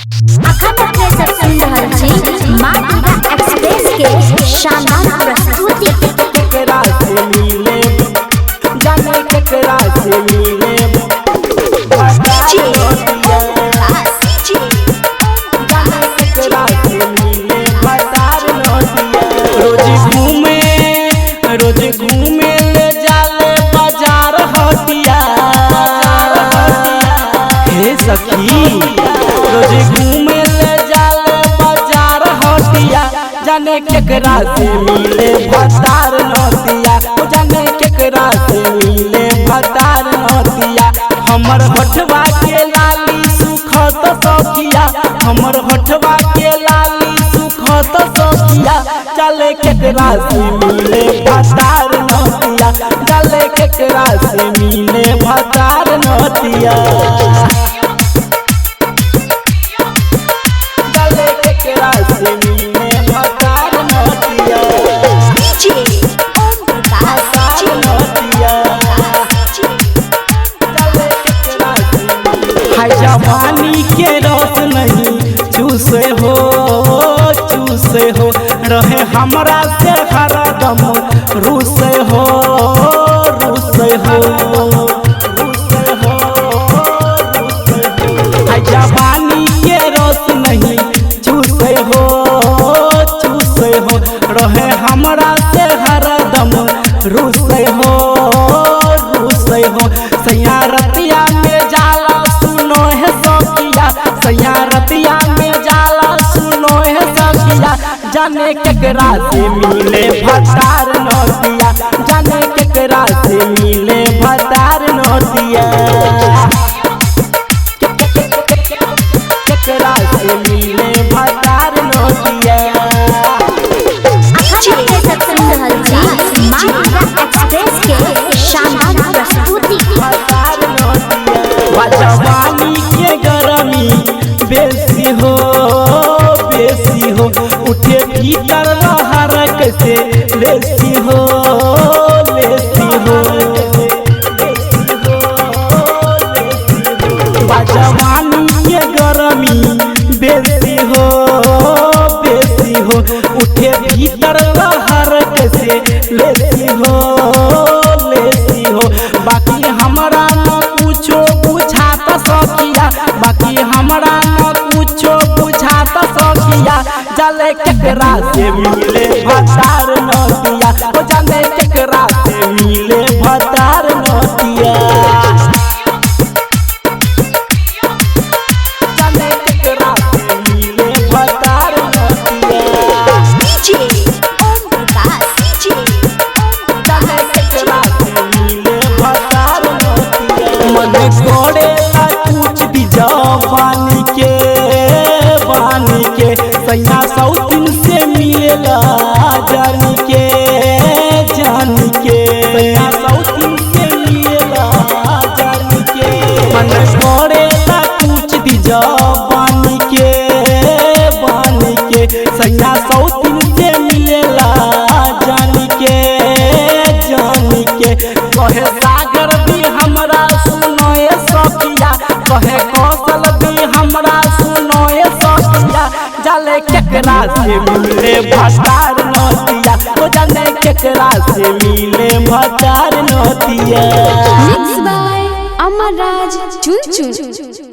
अखन अपने सब सुन रहल छी मां दुर्गा एक्सप्रेस के शानदार प्रस्तुति। केकरा से मिले जाने केकरा से मिले रोज घूमे ले जाले बाजार हटिया। हे सखी रोज घूमे ले जाले बाजार हटिया। जाने केकरा से मिले भतार नतिया। जाने केकरा से मिले भतार नतिया। हमर होठवा के लाली सुखत सखिया। हमर होठवा के लाली सुखत सखिया। चले केकरा से मिले भतार नतिया। चले केकरा से मिले भतार नतिया। चले केकरा से मिले भतार नतिया। जवानी के रस नहीं चूसे हो रहे हमरा से हरदम रूसे हो। जवानी के रस नहीं चूसे हो रहे हमरा से हरदम रूसे हो। सैया रतिया में जाला सुनो है सखिया। सैया रतिया में जाला सुनो है सखिया। जाने केकरा से मिले भतार नतिया। जाने केकरा से मिले भतार नतिया। केकरा से मिले भतार नतिया। अपने सब सुन रहल छी मां दुर्गा एक्सप्रेस के शानदार प्रस्तुति। जवानी के गरमी बेसी हो उठे भीतर लहर कैसे लेसी हो। जवानी के गरमी बेसी हो उठे भीतर लहर कैसे लेसी हो। बाकी हमरा न कुछो बुझात सखिया। बाकी हमरा न कुछो बुझात सखिया। जाने केकरा से मिले भतार नतिया। ओ जाने केकरा से मिले भतार नतिया। जाने केकरा से मिले भतार नतिया। जाने केकरा से मिले भतार नतिया। मन कोड़ेला कुछ भी जवानी के सैया सौतीन से मिलेला जानी के सैया सौतीन से मिलेला जानी के। मन कोड़ेला कुछ भी जवानी के सैया सौतीन से मिलेला जानी के। कहे सागर भी हमरा सुनो सखिया। कहे कौशल भी हमरा सुनो सखिया। जाने केकरा से मिले भतार नतिया। ओ जाने केकरा से मिले भतार नतिया। मिक्स बाय अमरराज चुन चुन।